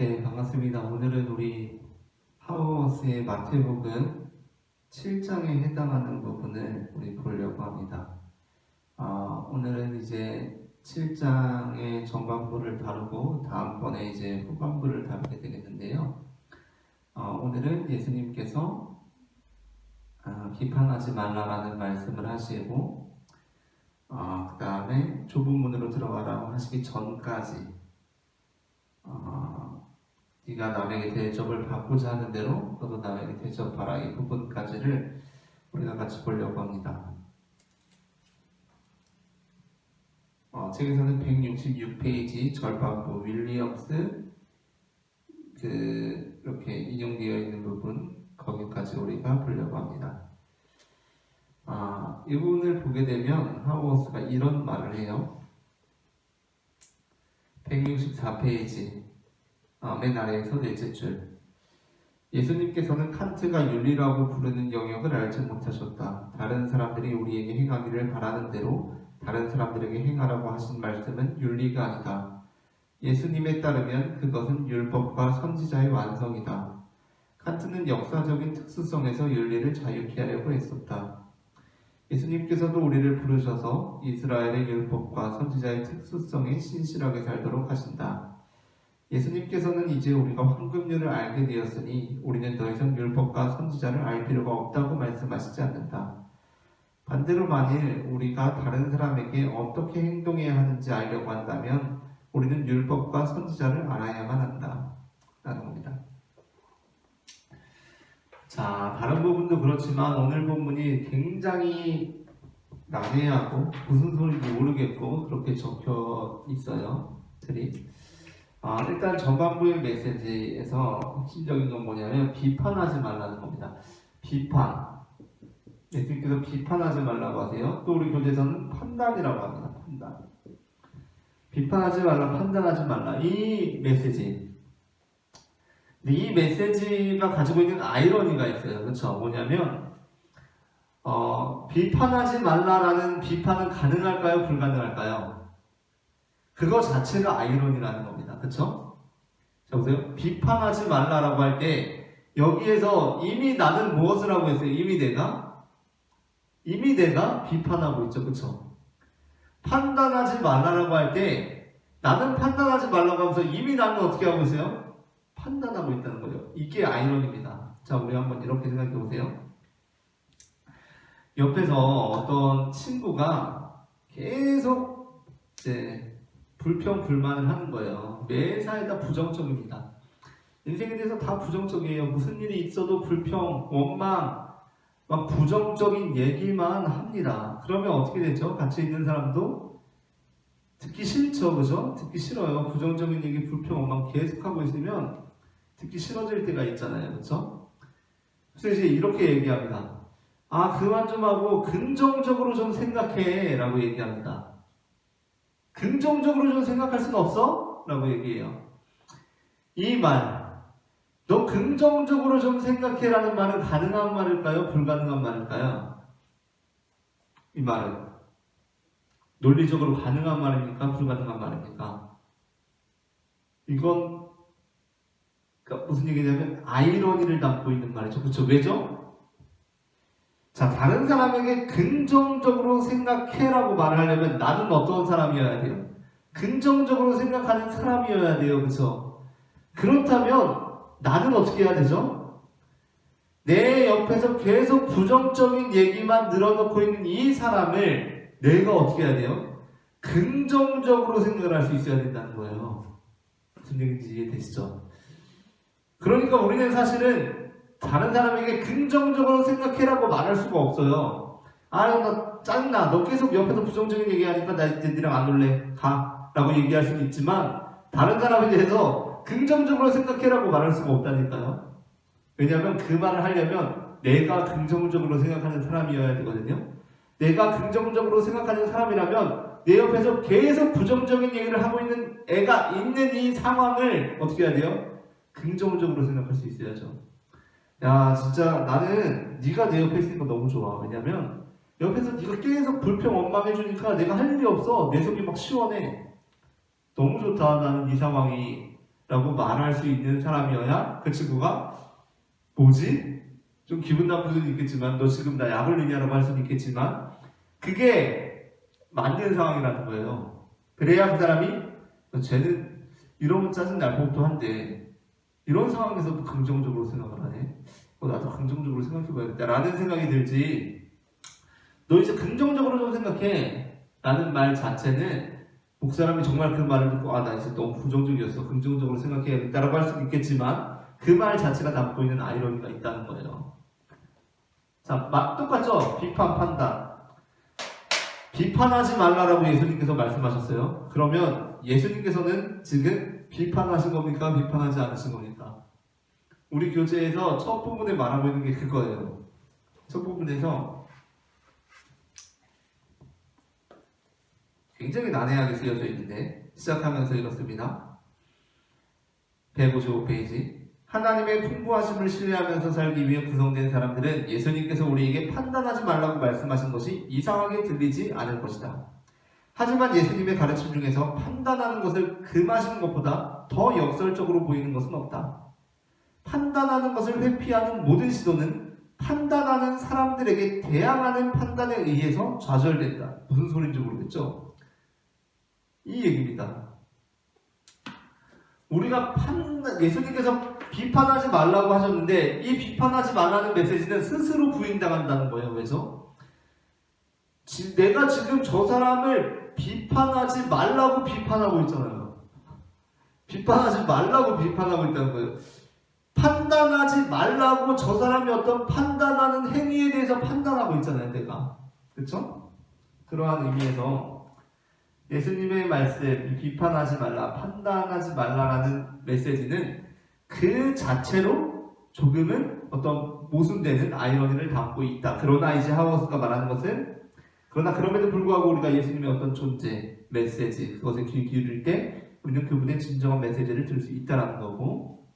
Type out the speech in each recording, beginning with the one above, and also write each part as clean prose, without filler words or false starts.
네, 반갑습니다. 오늘은 우리 하우머스의 마태복음 7장에 해당하는 부분을 우리 보려고 합니다. 오늘은 이제 7장의 전반부를 다루고 다음번에 이제 후반부를 다루게 되겠는데요. 오늘은 예수님께서 비판하지 말라라는 말씀을 하시고 그 다음에 좁은 문으로 들어가라고 하시기 전까지 네가 남에게 대접을 받고자 하는 대로 너도 남에게 대접하라, 이 부분까지를 우리가 같이 보려고 합니다. 책에서는 166페이지 절반부 윌리엄스 이렇게 인용되어 있는 부분, 거기까지 우리가 보려고 합니다. 이 부분을 보게 되면 하우머스가 이런 말을 해요. 164페이지 맨 아래에서 넷째 줄. 예수님께서는 칸트가 윤리라고 부르는 영역을 알지 못하셨다. 다른 사람들이 우리에게 행하기를 바라는 대로 다른 사람들에게 행하라고 하신 말씀은 윤리가 아니다. 예수님에 따르면 그것은 율법과 선지자의 완성이다. 칸트는 역사적인 특수성에서 윤리를 자유케 하려고 했었다. 예수님께서도 우리를 부르셔서 이스라엘의 율법과 선지자의 특수성에 신실하게 살도록 하신다. 예수님께서는 이제 우리가 황금률을 알게 되었으니 우리는 더 이상 율법과 선지자를 알 필요가 없다고 말씀하시지 않는다. 반대로 만일 우리가 다른 사람에게 어떻게 행동해야 하는지 알려고 한다면 우리는 율법과 선지자를 알아야만 한다 라는 겁니다. 자, 다른 부분도 그렇지만 오늘 본문이 굉장히 난해하고 무슨 소리인지 모르겠고 그렇게 적혀 있어요. 일단 전반부의 메시지에서 핵심적인 건 뭐냐면 비판하지 말라는 겁니다. 비판. 예수님께서 비판하지 말라고 하세요. 또 우리 교재에서는 판단이라고 합니다. 판단. 비판하지 말라, 판단하지 말라. 이 메시지. 근데 이 메시지가 가지고 있는 아이러니가 있어요. 그렇죠? 뭐냐면 비판하지 말라라는 비판은 가능할까요? 불가능할까요? 그거 자체가 아이러니라는 겁니다. 그쵸? 자, 보세요. 비판하지 말라라고 할 때, 여기에서 이미 나는 무엇을 하고 있어요? 이미 내가 비판하고 있죠. 그쵸? 판단하지 말라라고 할 때, 나는 판단하지 말라고 하면서 이미 나는 어떻게 하고 있어요? 판단하고 있다는 거죠. 이게 아이러니입니다. 자, 우리 한번 이렇게 생각해 보세요. 옆에서 어떤 친구가 계속 불평, 불만을 하는 거예요. 매사에 다 부정적입니다. 인생에 대해서 다 부정적이에요. 무슨 일이 있어도 불평, 원망, 막 부정적인 얘기만 합니다. 그러면 어떻게 되죠? 같이 있는 사람도 듣기 싫죠, 그죠? 듣기 싫어요. 부정적인 얘기, 불평, 원망 계속하고 있으면 듣기 싫어질 때가 있잖아요, 그죠? 그래서 이제 이렇게 얘기합니다. 그만 좀 하고 긍정적으로 좀 생각해 라고 얘기합니다. 긍정적으로 좀 생각할 수는 없어? 라고 얘기해요. 이 말, 너 긍정적으로 좀 생각해 라는 말은 가능한 말일까요? 불가능한 말일까요? 이 말은 논리적으로 가능한 말입니까? 불가능한 말입니까? 이건 그러니까 무슨 얘기냐면 아이러니를 담고 있는 말이죠. 그렇죠? 왜죠? 자, 다른 사람에게 긍정적으로 생각해라고 말을 하려면 나는 어떤 사람이어야 돼요? 긍정적으로 생각하는 사람이어야 돼요. 그렇죠? 그렇다면 나는 어떻게 해야 되죠? 내 옆에서 계속 부정적인 얘기만 늘어놓고 있는 이 사람을 내가 어떻게 해야 돼요? 긍정적으로 생각을 할 수 있어야 된다는 거예요. 무슨 얘기인지 이해되시죠? 그러니까 우리는 사실은 다른 사람에게 긍정적으로 생각해라고 말할 수가 없어요. 나 짜증나. 너 계속 옆에서 부정적인 얘기하니까 나 이제 니랑 안 놀래. 가. 라고 얘기할 수는 있지만 다른 사람에 대해서 긍정적으로 생각해라고 말할 수가 없다니까요. 왜냐하면 그 말을 하려면 내가 긍정적으로 생각하는 사람이어야 되거든요. 내가 긍정적으로 생각하는 사람이라면 내 옆에서 계속 부정적인 얘기를 하고 있는 애가 있는 이 상황을 어떻게 해야 돼요? 긍정적으로 생각할 수 있어야죠. 야, 진짜 나는 네가 내 옆에 있으니까 너무 좋아. 왜냐면 옆에서 네가 계속 불평 원망해주니까 내가 할 일이 없어. 내 속이 막 시원해. 너무 좋다. 나는 이 상황이 라고 말할 수 있는 사람이어야 그 친구가 뭐지? 좀 기분 나쁠 수도 있겠지만 너 지금 나 약을 넣냐라고 할 수도 있겠지만 그게 맞는 상황이라는 거예요. 그래야 그 사람이 쟤는 이러면 짜증날 법도 한데 이런 상황에서도 긍정적으로 생각을 하네. 나도 긍정적으로 생각해봐야겠다 라는 생각이 들지, 너 이제 긍정적으로 좀 생각해 라는 말 자체는 목사람이 정말 그 말을 듣고 나 이제 너무 부정적이었어, 긍정적으로 생각해야겠다라고 할 수도 있겠지만 그 말 자체가 담고 있는 아이러니가 있다는 거예요. 자, 똑같죠? 비판, 판단. 비판하지 말라라고 예수님께서 말씀하셨어요. 그러면 예수님께서는 지금 비판하신 겁니까? 비판하지 않으신 겁니까? 우리 교재에서 첫 부분에 말하고 있는 게 그거예요. 첫 부분에서 굉장히 난해하게 쓰여져 있는데 시작하면서 이렇습니다. 155페이지. 하나님의 풍부하심을 신뢰하면서 살기 위해 구성된 사람들은 예수님께서 우리에게 판단하지 말라고 말씀하신 것이 이상하게 들리지 않을 것이다. 하지만 예수님의 가르침 중에서 판단하는 것을 금하시는 것보다 더 역설적으로 보이는 것은 없다. 판단하는 것을 회피하는 모든 시도는 판단하는 사람들에게 대항하는 판단에 의해서 좌절된다. 무슨 소리인지 모르겠죠? 이 얘기입니다. 우리가 예수님께서 비판하지 말라고 하셨는데 이 비판하지 말라는 메시지는 스스로 부인당한다는 거예요. 왜죠? 내가 지금 저 사람을 비판하지 말라고 비판하고 있잖아요. 비판하지 말라고 비판하고 있다는 거예요. 판단하지 말라고 저 사람이 어떤 판단하는 행위에 대해서 판단하고 있잖아요. 내가. 그렇죠? 그러한 의미에서 예수님의 말씀, 비판하지 말라, 판단하지 말라라는 메시지는 그 자체로 조금은 어떤 모순되는 아이러니를 담고 있다. 그러나 이제 하우스가 말하는 것은, 그러나 그럼에도 불구하고 우리가 예수님의 어떤 존재, 메시지, 그것에 귀 기울일 때 우리는 그분의 진정한 메시지를 들을 수 있다는 거고,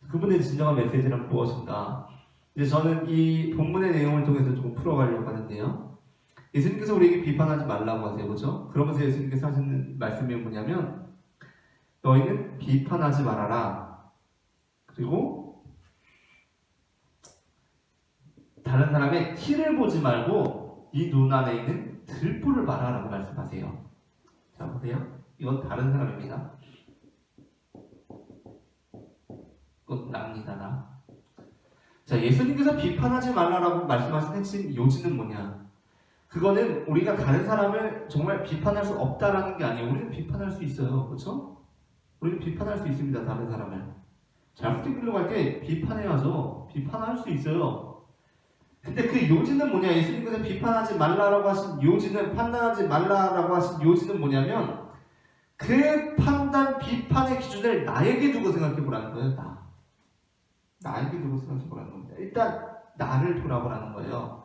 그분의 진정한 메시지란 무엇인가? 이제 저는 이 본문의 내용을 통해서 조금 풀어가려고 하는데요. 예수님께서 우리에게 비판하지 말라고 하세요. 그렇죠? 그러면서 예수님께서 하시는 말씀이 뭐냐면 너희는 비판하지 말아라. 그리고 다른 사람의 티를 보지 말고 이 눈 안에 있는 들보를 봐라라고 말씀하세요. 자, 보세요. 이건 다른 사람입니다. 이건 납니다, 나. 자, 예수님께서 비판하지 말라라고 말씀하신 핵심 요지는 뭐냐? 그거는 우리가 다른 사람을 정말 비판할 수 없다라는 게 아니에요. 우리는 비판할 수 있어요. 그렇죠? 우리는 비판할 수 있습니다. 다른 사람을. 잘못된 길로 갈 때 비판해야죠. 비판할 수 있어요. 근데 그 요지는 뭐냐? 예수님께서 비판하지 말라라고 하신 요지는, 판단하지 말라라고 하신 요지는 뭐냐면 그 판단, 비판의 기준을 나에게 두고 생각해 보라는 거예요. 나에게 두고 생각해 보라는 겁니다. 일단 나를 돌아보라는 거예요.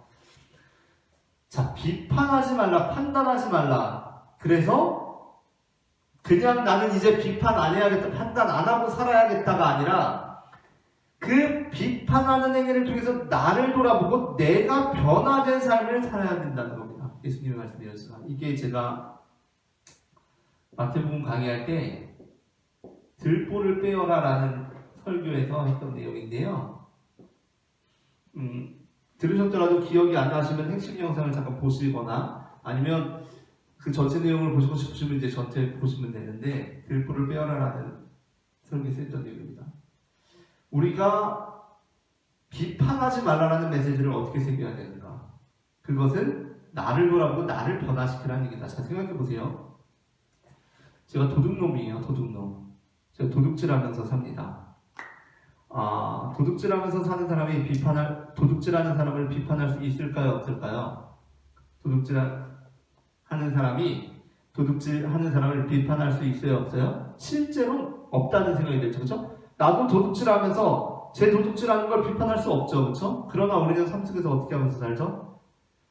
자, 비판하지 말라, 판단하지 말라. 그래서 그냥 나는 이제 비판 안 해야겠다, 판단 안 하고 살아야겠다가 아니라 그 비판하는 행위를 통해서 나를 돌아보고 내가 변화된 삶을 살아야 된다는 겁니다. 예수님의 말씀이었지만 이게 제가 마태복음 강의할 때 들보를 빼어라라는 설교에서 했던 내용인데요. 들으셨더라도 기억이 안 나시면 핵심 영상을 잠깐 보시거나 아니면 그 전체 내용을 보시고 싶으시면 이제 전체 보시면 되는데, 들보를 빼어라라는 설교에서 했던 내용입니다. 우리가 비판하지 말라라는 메시지를 어떻게 새겨야 되는가? 그것은 나를 돌아보고 나를 변화시키라는 얘기다. 자, 생각해 보세요. 제가 도둑놈이에요. 도둑놈. 제가 도둑질하면서 삽니다. 도둑질하면서 사는 사람이 도둑질하는 사람을 비판할 수 있을까요? 없을까요? 도둑질하는 사람이 도둑질하는 사람을 비판할 수 있어요? 없어요? 실제로 없다는 생각이 들죠. 그렇죠? 나도 도둑질하면서 제 도둑질하는 걸 비판할 수 없죠. 그렇죠? 그러나 우리는 삶 속에서 어떻게 하면서 살죠?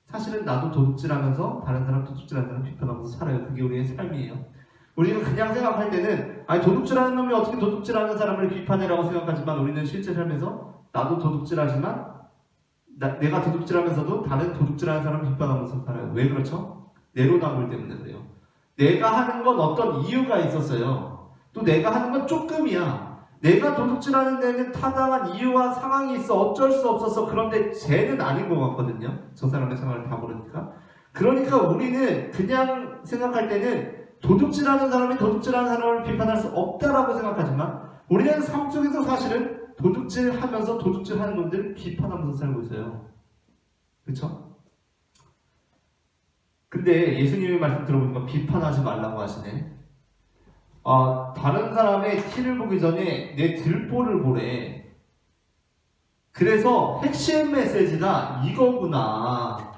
사실은 나도 도둑질하면서 다른 사람 도둑질하는 사람 비판하면서 살아요. 그게 우리의 삶이에요. 우리는 그냥 생각할 때는 도둑질하는 놈이 어떻게 도둑질하는 사람을 비판해라고 생각하지만 우리는 실제 삶에서 나도 도둑질하지만 내가 도둑질하면서도 다른 도둑질하는 사람을 비판하면서 살아요. 왜 그렇죠? 내로남불 때문에 그래요. 내가 하는 건 어떤 이유가 있었어요. 또 내가 하는 건 조금이야. 내가 도둑질하는 데는 타당한 이유와 상황이 있어. 어쩔 수 없었어. 그런데 쟤는 아닌 것 같거든요. 저 사람의 상황을 다 모르니까. 그러니까 우리는 그냥 생각할 때는 도둑질하는 사람이 도둑질하는 사람을 비판할 수 없다라고 생각하지만 우리는 삶 속에서 사실은 도둑질하면서 도둑질하는 놈들을 비판하면서 살고 있어요. 그렇죠? 근데 예수님의 말씀 들어보니까 비판하지 말라고 하시네. 다른 사람의 티를 보기 전에 내 들보를 보래. 그래서 핵심 메시지가 이거구나.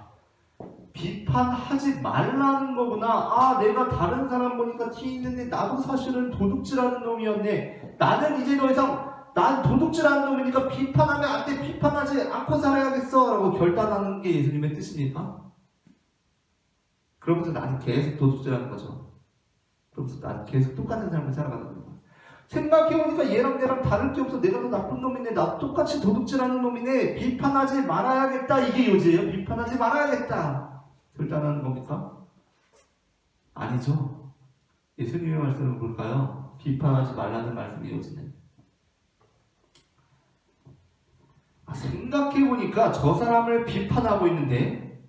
비판하지 말라는 거구나. 내가 다른 사람 보니까 티 있는데 나도 사실은 도둑질하는 놈이었네. 나는 이제 더 이상 난 도둑질하는 놈이니까 비판하면 안 돼. 비판하지 않고 살아야겠어 라고 결단하는 게 예수님의 뜻입니까? 그러면서 나는 계속 도둑질하는 거죠. 그러면서 나는 계속 똑같은 삶을 살아가는 거예요. 생각해보니까 얘랑 내랑 다를 게 없어. 내가 더 나쁜 놈이네. 나 똑같이 도둑질하는 놈이네. 비판하지 말아야겠다. 이게 요지예요. 비판하지 말아야겠다. 결단하는 겁니까? 아니죠. 예수님의 말씀은 뭘까요? 비판하지 말라는 말씀이 요지는. 생각해보니까 저 사람을 비판하고 있는데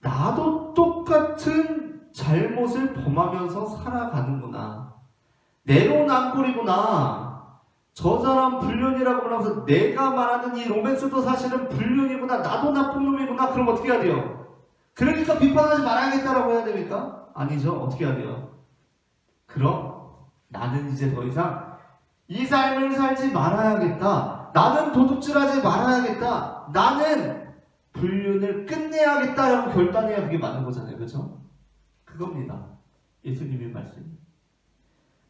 나도 똑같은 잘못을 범하면서 살아가는구나. 내로남불이구나. 저 사람 불륜이라고 하면서 내가 말하는 이 로맨스도 사실은 불륜이구나. 나도 나쁜 놈이구나. 그럼 어떻게 해야 돼요? 그러니까 비판하지 말아야겠다라고 해야 됩니까? 아니죠. 어떻게 해야 돼요? 그럼 나는 이제 더 이상 이 삶을 살지 말아야겠다. 나는 도둑질하지 말아야겠다. 나는 불륜을 끝내야겠다라고 결단해야 그게 맞는 거잖아요. 그렇죠? 그겁니다. 예수님의 말씀.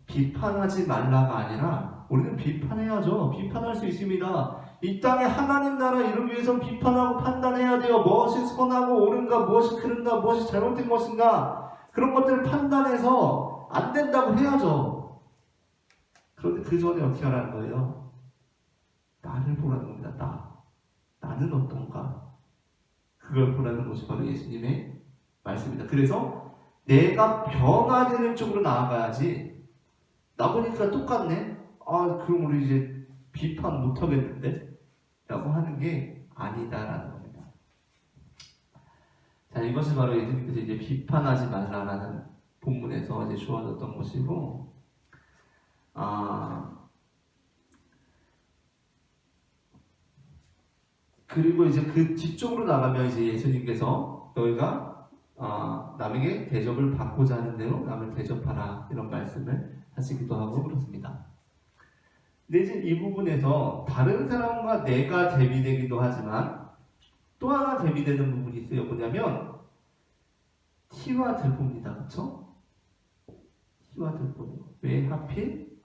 비판하지 말라가 아니라 우리는 비판해야죠. 비판할 수 있습니다. 이 땅에 하나님 나라 이루기 위해서 비판하고 판단해야 돼요. 무엇이 선하고 옳은가, 무엇이 그른가, 무엇이 잘못된 것인가, 그런 것들을 판단해서 안 된다고 해야죠. 그런데 그 전에 어떻게 하라는 거예요? 나를 보라는 겁니다. 나는 어떤가? 그걸 보라는 것이 바로 예수님의 말씀입니다. 그래서 내가 변화되는 쪽으로 나아가야지. 나 보니까 똑같네? 그럼 우리 이제 비판 못하겠는데? 라고 하는 게 아니다라는 겁니다. 자, 이것이 바로 예수님께서 이제 비판하지 말라라는 본문에서 이제 주어졌던 것이고, 그리고 이제 그 뒤쪽으로 나가면 이제 예수님께서 너희가 남에게 대접을 받고자 하는 대로 남을 대접하라 이런 말씀을 하시기도 하고 그렇습니다. 근데 이제 이 부분에서 다른 사람과 내가 대비되기도 하지만 또 하나 대비되는 부분이 있어요. 뭐냐면 티와 들보입니다. 그렇죠? 티와 들보예요. 왜 하필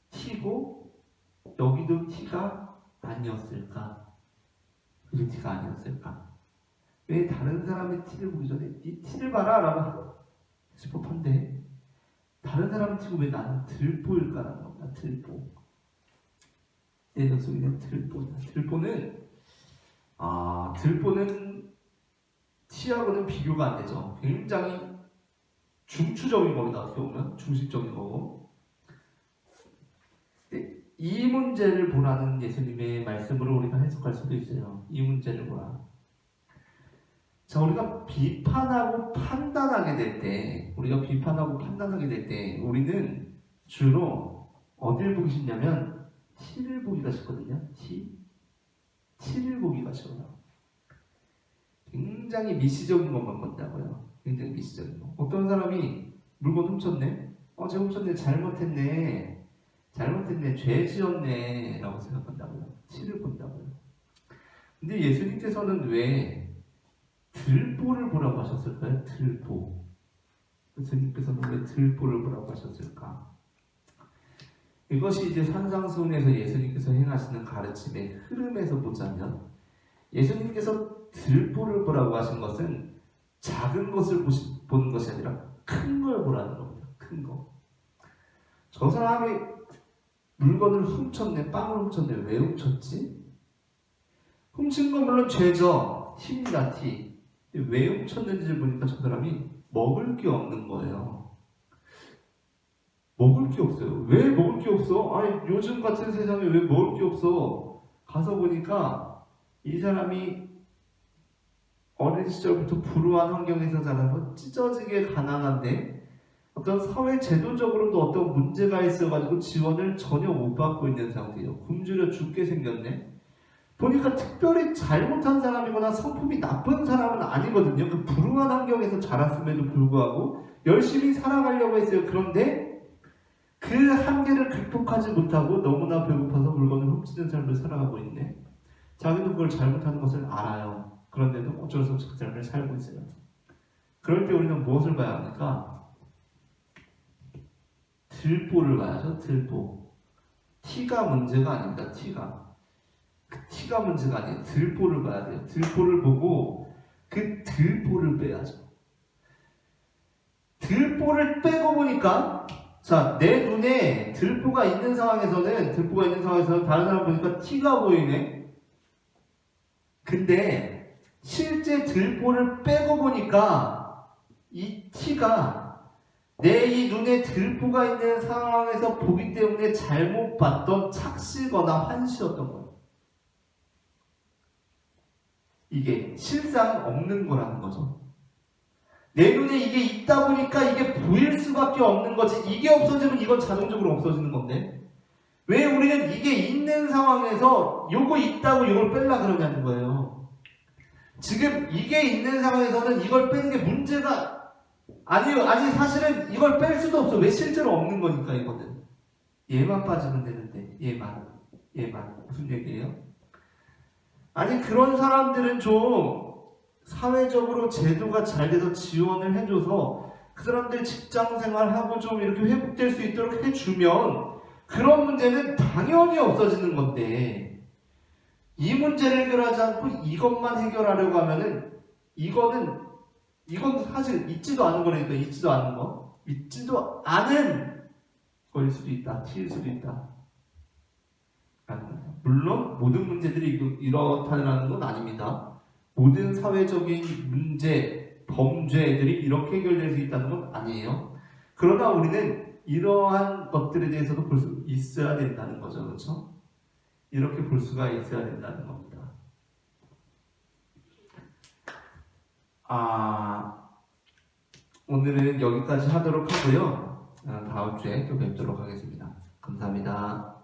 티고 여기도 티가 아니었을까? 그 티가 아니었을까? 왜 다른 사람의 티를 보기 전에 네 티를 봐라 라고 했을 법한데 다른 사람 티고 왜 나는 들보일까라는 겁니다. 들보. 내 덕속에 있는 들보다. 들보는 티하고는 비교가 안 되죠. 굉장히 중추적인 겁니다. 어떻게 보면 중심적인 거고. 이 문제를 보라는 예수님의 말씀으로 우리가 해석할 수도 있어요. 이 문제를 보라. 자, 우리가 비판하고 판단하게 될 때, 우리는 주로 어딜 보기 쉽냐면 티를 보기가 쉽거든요. 티를 보기가 쉬워요. 굉장히 미시적인 것만 본다고요. 굉장히 미시적인 거. 어떤 사람이 물건 훔쳤네? 쟤 훔쳤네. 잘못했네. 죄 지었네. 라고 생각한다고요. 티를 본다고요. 근데 예수님께서는 왜 들보를 보라고 하셨을까요? 들보. 예수님께서는 왜 들보를 보라고 하셨을까? 이것이 이제 산상수훈에서 예수님께서 행하시는 가르침의 흐름에서 보자면 예수님께서 들보를 보라고 하신 것은 작은 것을 보는 것이 아니라 큰 걸 보라는 겁니다. 큰 거. 저 사람이 물건을 훔쳤네, 빵을 훔쳤네. 왜 훔쳤지? 훔친 건 물론 죄죠. 티입니다, 티. 왜 훔쳤는지를 보니까 저 사람이 먹을 게 없는 거예요. 먹을 게 없어요. 왜 먹을 게 없어? 아니 요즘 같은 세상에 왜 먹을 게 없어? 가서 보니까 이 사람이 어린 시절부터 불우한 환경에서 자라서 찢어지게 가난한데 어떤 사회 제도적으로도 어떤 문제가 있어가지고 지원을 전혀 못 받고 있는 상태예요. 굶주려 죽게 생겼네. 보니까 특별히 잘못한 사람이거나 성품이 나쁜 사람은 아니거든요. 그 불우한 환경에서 자랐음에도 불구하고 열심히 살아가려고 했어요. 그런데 그 한계를 극복하지 못하고 너무나 배고파서 물건을 훔치는 삶을 살아가고 있네. 자기도 그걸 잘못하는 것을 알아요. 그런데도 어쩔 수 없이 그 삶을 살고 있어요. 그럴 때 우리는 무엇을 봐야 합니까? 들보를 봐야죠. 들보. 티가 문제가 아닙니다. 티가. 그 티가 문제가 아니에요. 들보를 봐야 돼요. 들보를 보고 그 들보를 빼야죠. 들보를 빼고 보니까 자, 내 눈에 들보가 있는 상황에서는 다른 사람 보니까 티가 보이네. 근데 실제 들보를 빼고 보니까 이 티가 내 이 눈에 들보가 있는 상황에서 보기 때문에 잘못 봤던 착시거나 환시였던 거예요. 이게 실상 없는 거라는 거죠. 내 눈에 이게 있다 보니까 이게 보일 수밖에 없는 거지. 이게 없어지면 이건 자동적으로 없어지는 건데 왜 우리는 이게 있는 상황에서 요거 있다고 이걸 뺄라 그러냐는 거예요. 지금 이게 있는 상황에서는 이걸 빼는 게 문제가 아니요. 아니 사실은 이걸 뺄 수도 없어. 왜 실제로 없는 거니까 이거는. 얘만 빠지면 되는데 얘만 무슨 얘기예요? 아니 그런 사람들은 좀 사회적으로 제도가 잘 돼서 지원을 해줘서 그 사람들 직장 생활하고 좀 이렇게 회복될 수 있도록 해주면 그런 문제는 당연히 없어지는 건데 이 문제를 해결하지 않고 이것만 해결하려고 하면은 이건 사실 있지도 않은 거니까 있지도 않은 거일 수도 있다. 티일 수도 있다. 물론 모든 문제들이 이렇다는 건 아닙니다. 모든 사회적인 문제, 범죄들이 이렇게 해결될 수 있다는 건 아니에요. 그러나 우리는 이러한 것들에 대해서도 볼 수 있어야 된다는 거죠. 그렇죠? 이렇게 볼 수가 있어야 된다는 겁니다. 오늘은 여기까지 하도록 하고요. 다음 주에 또 뵙도록 하겠습니다. 감사합니다.